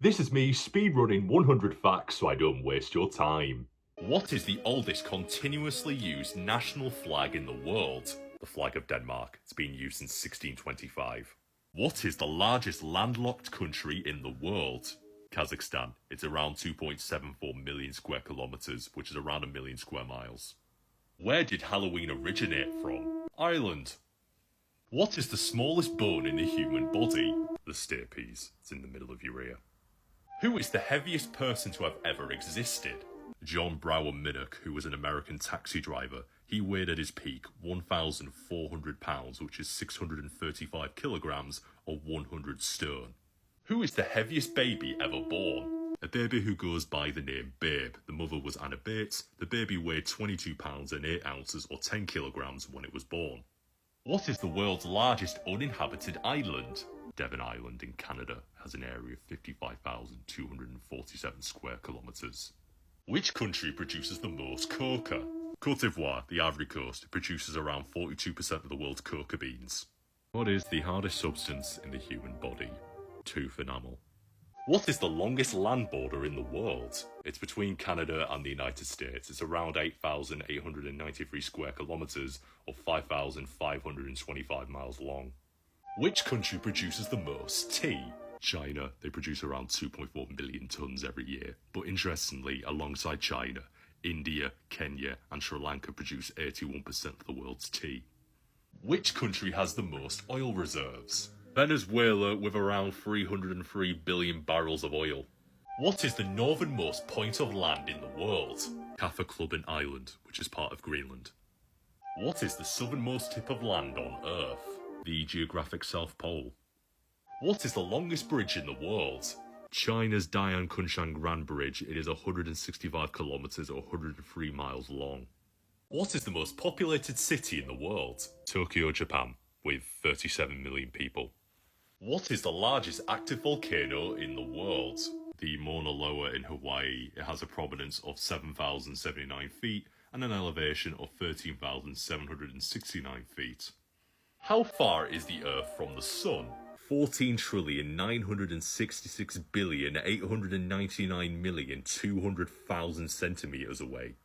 This is me speedrunning 100 facts so I don't waste your time. What is the oldest continuously used national flag in the world? The flag of Denmark. It's been used since 1625. What is the largest landlocked country in the world? Kazakhstan. It's around 2.74 million square kilometers, which is around a million square miles. Where did Halloween originate from? Ireland. What is the smallest bone in the human body? The stapes. It's in the middle of your ear. Who is the heaviest person to have ever existed? John Brower Minnock, who was an American taxi driver. He weighed at his peak 1,400 pounds, which is 635 kilograms or 100 stone. Who is the heaviest baby ever born? A baby who goes by the name Babe. The mother was Anna Bates. The baby weighed 22 pounds and 8 ounces or 10 kilograms when it was born. What is the world's largest uninhabited island? Devon Island in Canada has an area of 55,247 square kilometres. Which country produces the most coca? Côte d'Ivoire, the Ivory Coast, produces around 42% of the world's coca beans. What is the hardest substance in the human body? Tooth enamel. What is the longest land border in the world? It's between Canada and the United States. It's around 8,893 square kilometres or 5,525 miles long. Which country produces the most tea? China. They produce around 2.4 million tonnes every year. But interestingly, alongside China, India, Kenya and Sri Lanka produce 81% of the world's tea. Which country has the most oil reserves? Venezuela, with around 303 billion barrels of oil. What is the northernmost point of land in the world? Kaffeklubben Island, which is part of Greenland. What is the southernmost tip of land on Earth? The geographic South Pole. What is the longest bridge in the world? China's Dian Kunshan Grand Bridge. It is 165 kilometers or 103 miles long. What is the most populated city in the world? Tokyo, Japan, with 37 million people. What is the largest active volcano in the world? The Mauna Loa in Hawaii. It has a prominence of 7,079 feet and an elevation of 13,769 feet. How far is the Earth from the Sun? 14,966,899,200,000 centimetres away.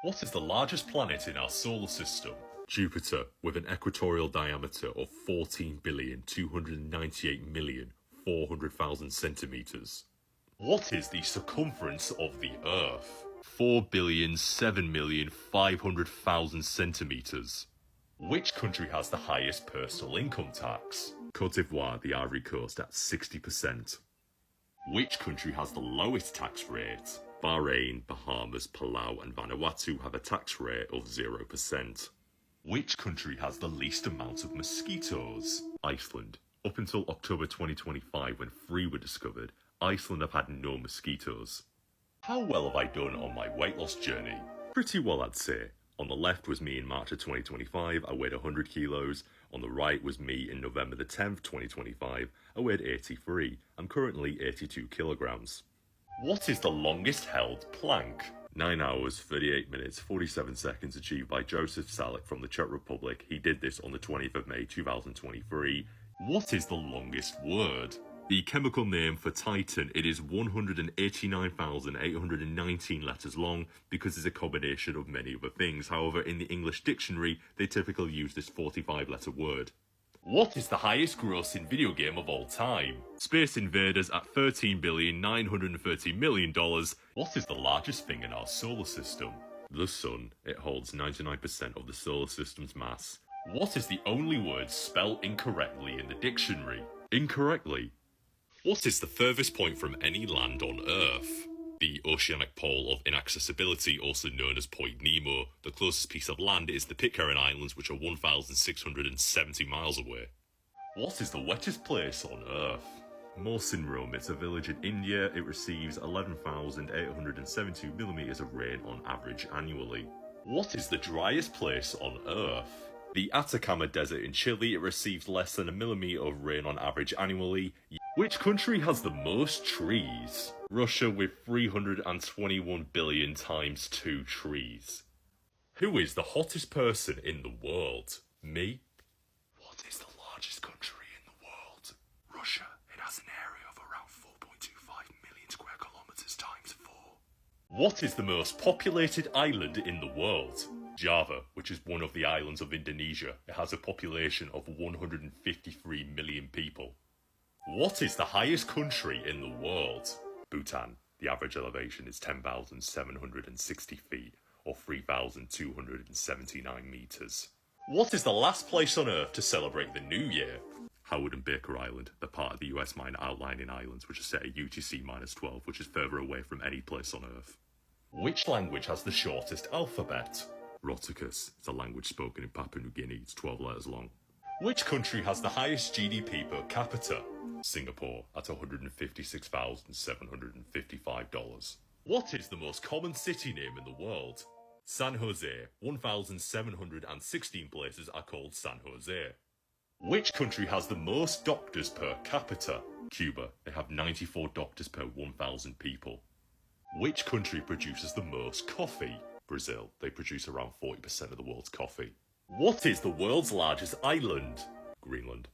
What is the largest planet in our solar system? Jupiter, with an equatorial diameter of 14,298,400,000 centimetres. What is the circumference of the Earth? 4,007,500,000 centimetres. Which country has the highest personal income tax? Côte d'Ivoire, the Ivory Coast, at 60%. Which country has the lowest tax rate? Bahrain, Bahamas, Palau and Vanuatu have a tax rate of 0%. Which country has the least amount of mosquitoes? Iceland. Up until October 2025, when 3 were discovered, Iceland have had no mosquitoes. How well have I done on my weight loss journey? Pretty well, I'd say. On the left was me in March of 2025, I weighed 100 kilos. On the right was me in November the 10th, 2025, I weighed 83. I'm currently 82 kilograms. What is the longest held plank? 9 hours, 38 minutes, 47 seconds achieved by Joseph Salek from the Czech Republic. He did this on the 20th of May 2023. What is the longest word? The chemical name for Titan, it is 189,819 letters long because it's a combination of many other things. However, in the English dictionary, they typically use this 45-letter word. What is the highest grossing video game of all time? Space Invaders at $13,930,000,000. What is the largest thing in our solar system? The Sun. It holds 99% of the solar system's mass. What is the only word spelled incorrectly in the dictionary? Incorrectly. What is the furthest point from any land on Earth? The oceanic pole of inaccessibility, also known as Point Nemo. The closest piece of land is the Pitcairn Islands, which are 1,670 miles away. What is the wettest place on Earth? Mawsynram. It's a village in India. It receives 11,872 millimetres of rain on average annually. What is the driest place on Earth? The Atacama Desert in Chile. It receives less than a millimetre of rain on average annually. Which country has the most trees? Russia, with 321 billion times 2 trees. Who is the hottest person in the world? Me? What is the largest country in the world? Russia. It has an area of around 4.25 What is the most populated island in the world? Java, which is one of the islands of Indonesia. It has a population of 153 million people. What is the highest country in the world? Bhutan. The average elevation is 10,760 feet, or 3,279 meters. What is the last place on Earth to celebrate the New Year? Howard and Baker Island. They're part of the US Minor Outlying Islands, which is set at UTC-12, which is further away from any place on Earth. Which language has the shortest alphabet? Roticus. It's a language spoken in Papua New Guinea. It's 12 letters long. Which country has the highest GDP per capita? Singapore, at $156,755. What is the most common city name in the world? San Jose. 1,716 places are called San Jose. Which country has the most doctors per capita? Cuba. They have 94 doctors per 1,000 people. Which country produces the most coffee? Brazil. They produce around 40% of the world's coffee. What is the world's largest island? Greenland.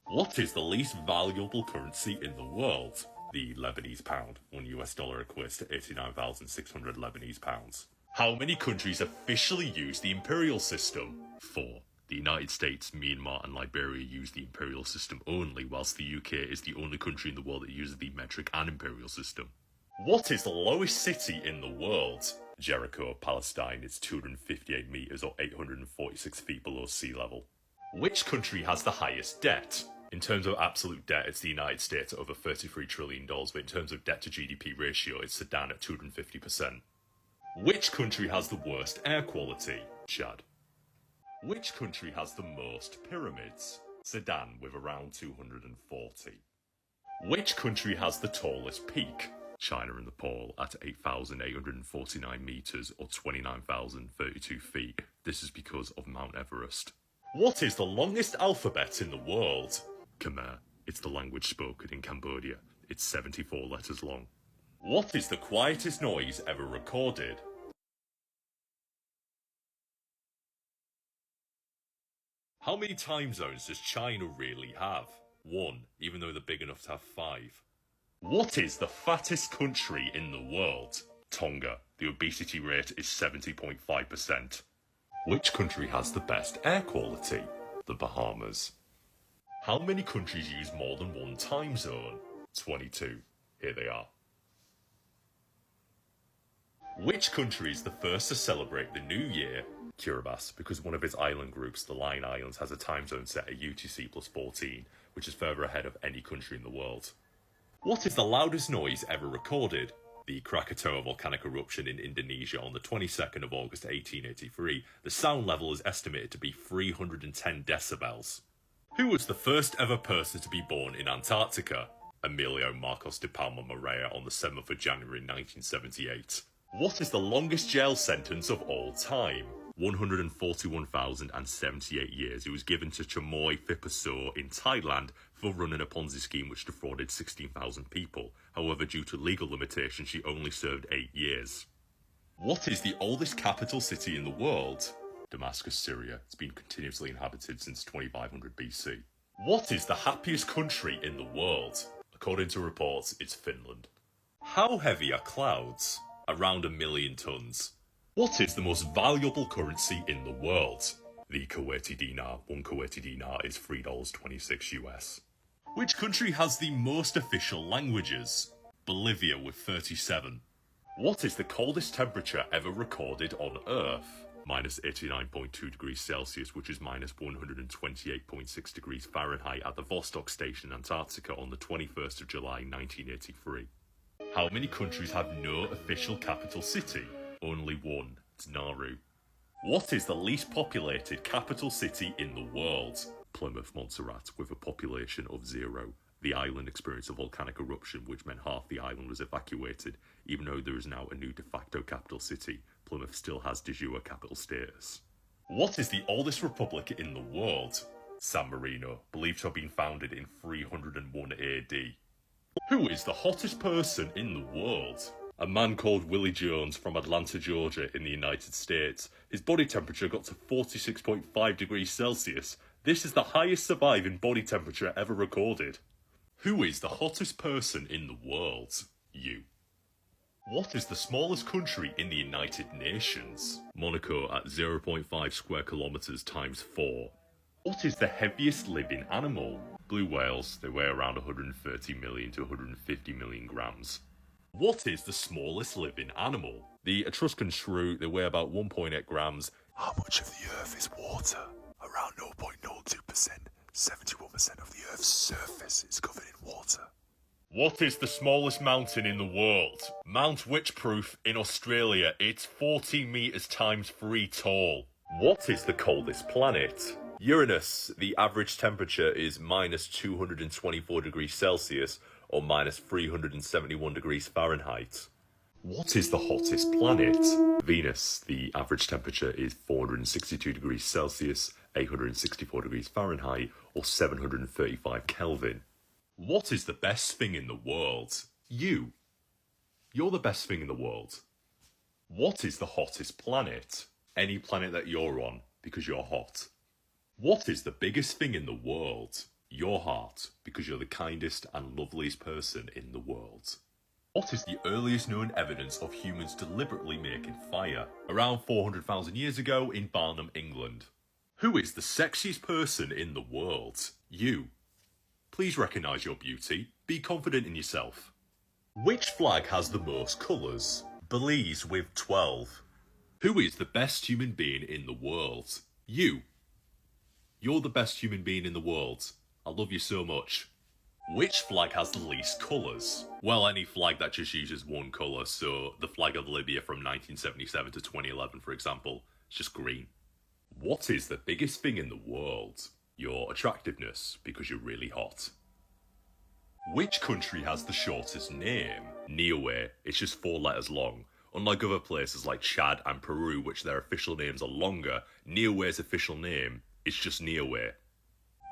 What is the least valuable currency in the world? The Lebanese pound. $1 equates to 89,600 Lebanese pounds. How many countries officially use the imperial system? 4. The United States, Myanmar and Liberia use the imperial system only, whilst the UK is the only country in the world that uses the metric and imperial system. What is the lowest city in the world? Jericho, Palestine. It's 258 meters or 846 feet below sea level. Which country has the highest debt? In terms of absolute debt, it's the United States at over $33 trillion, but in terms of debt to GDP ratio, it's Sudan at 250%. Which country has the worst air quality? Chad. Which country has the most pyramids? Sudan, with around 240. Which country has the tallest peak? China and Nepal at 8,849 meters or 29,032 feet. This is because of Mount Everest. What is the longest alphabet in the world? Khmer. It's the language spoken in Cambodia. It's 74 letters long. What is the quietest noise ever recorded? How many time zones does China really have? 1, even though they're big enough to have 5. What is the fattest country in the world? Tonga. The obesity rate is 70.5%. Which country has the best air quality? The Bahamas. How many countries use more than one time zone? 22. Here they are. Which country is the first to celebrate the New Year? Kiribati, because one of its island groups, the Line Islands, has a time zone set at UTC+14, which is further ahead of any country in the world. What is the loudest noise ever recorded? The Krakatoa volcanic eruption in Indonesia on the 22nd of August 1883. The sound level is estimated to be 310 decibels. Who was the first ever person to be born in Antarctica? Emilio Marcos de Palma Morea on the 7th of January 1978. What is the longest jail sentence of all time? 141,078 years. It was given to Chamoy Phipasaw in Thailand for running a Ponzi scheme which defrauded 16,000 people. However, due to legal limitations, she only served 8 years. What is the oldest capital city in the world? Damascus, Syria. It's been continuously inhabited since 2500 BC. What is the happiest country in the world? According to reports, it's Finland. How heavy are clouds? Around 1 million tons. What is the most valuable currency in the world? The Kuwaiti dinar. 1 Kuwaiti dinar is $3.26 US. Which country has the most official languages? Bolivia with 37. What is the coldest temperature ever recorded on Earth? Minus 89.2 degrees Celsius, which is minus 128.6 degrees Fahrenheit at the Vostok Station, Antarctica on the 21st of July 1983. How many countries have no official capital city? Only one. It's Nauru. What is the least populated capital city in the world? Plymouth, Montserrat, with a population of 0. The island experienced a volcanic eruption, which meant half the island was evacuated. Even though there is now a new de facto capital city, Plymouth still has de jure capital status. What is the oldest republic in the world? San Marino, believed to have been founded in 301 AD. Who is the hottest person in the world? A man called Willie Jones from Atlanta, Georgia in the United States. His body temperature got to 46.5 degrees Celsius. This is the highest surviving body temperature ever recorded. Who is the hottest person in the world? You. What is the smallest country in the United Nations? Monaco at 0.5 square kilometers times 4. What is the heaviest living animal? Blue whales, they weigh around 130 million to 150 million grams. What is the smallest living animal? The Etruscan shrew, they weigh about 1.8 grams. How much of the Earth is water? Around 0.02%. 71% of the Earth's surface is covered in water. What is the smallest mountain in the world? Mount Witchproof in Australia. It's 40 meters times 3 tall. What is the coldest planet? Uranus. The average temperature is minus 224 degrees Celsius or minus 371 degrees Fahrenheit. What is the hottest planet? Venus. The average temperature is 462 degrees Celsius, 864 degrees Fahrenheit, or 735 Kelvin. What is the best thing in the world? You. You're the best thing in the world. What is the hottest planet? Any planet that you're on, because you're hot. What is the biggest thing in the world? Your heart, because you're the kindest and loveliest person in the world. What is the earliest known evidence of humans deliberately making fire? Around 400,000 years ago in Barnum, England. Who is the sexiest person in the world? You. Please recognise your beauty. Be confident in yourself. Which flag has the most colours? Belize with 12. Who is the best human being in the world? You. You're the best human being in the world. I love you so much. Which flag has the least colours? Well, any flag that just uses one colour, so the flag of Libya from 1977 to 2011, for example, it's just green. What is the biggest thing in the world? Your attractiveness, because you're really hot. Which country has the shortest name? Niue. It's just 4 letters long. Unlike other places like Chad and Peru, which their official names are longer, Niue's official name is just Niue.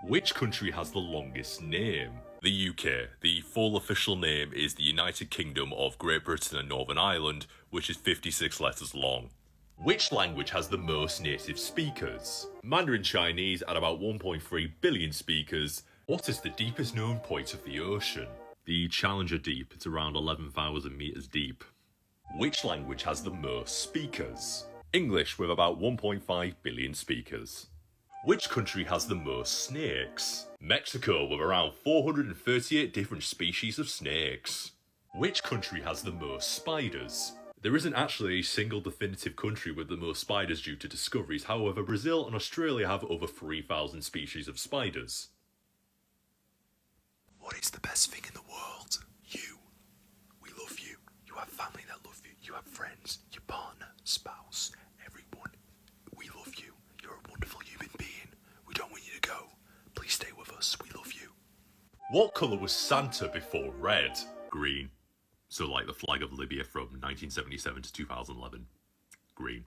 Which country has the longest name? The UK. The full official name is the United Kingdom of Great Britain and Northern Ireland, which is 56 letters long. Which language has the most native speakers? Mandarin Chinese at about 1.3 billion speakers. What is the deepest known point of the ocean? The Challenger Deep. It's around 11,000 meters deep. Which language has the most speakers? English, with about 1.5 billion speakers. Which country has the most snakes? Mexico, with around 438 different species of snakes. Which country has the most spiders? There isn't actually a single definitive country with the most spiders due to discoveries. However, Brazil and Australia have over 3,000 species of spiders. What is the best thing in the world? You. We love you. You have family that love you. You have friends, your partner, spouse, everyone. We love you. You're a wonderful human being. We don't want you to go. Please stay with us. We love you. What colour was Santa before red? Green. So like the flag of Libya from 1977 to 2011. Green.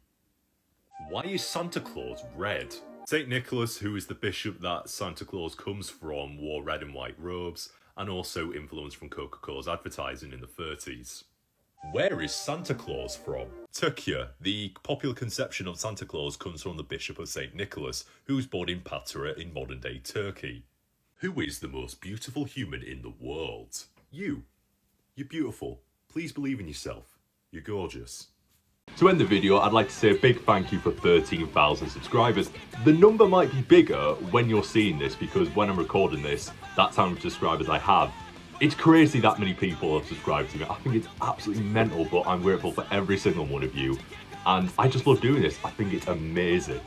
Why is Santa Claus red? St. Nicholas, who is the bishop that Santa Claus comes from, wore red and white robes, and also influenced from Coca-Cola's advertising in the 30s. Where is Santa Claus from? Turkey. The popular conception of Santa Claus comes from the Bishop of St. Nicholas, who was born in Patara in modern-day Turkey. Who is the most beautiful human in the world? You. You're beautiful. Please believe in yourself. You're gorgeous. To end the video, I'd like to say a big thank you for 13,000 subscribers. The number might be bigger when you're seeing this, because when I'm recording this, that's how many subscribers I have. It's crazy that many people have subscribed to me. I think it's absolutely mental, but I'm grateful for every single one of you. And I just love doing this. I think it's amazing.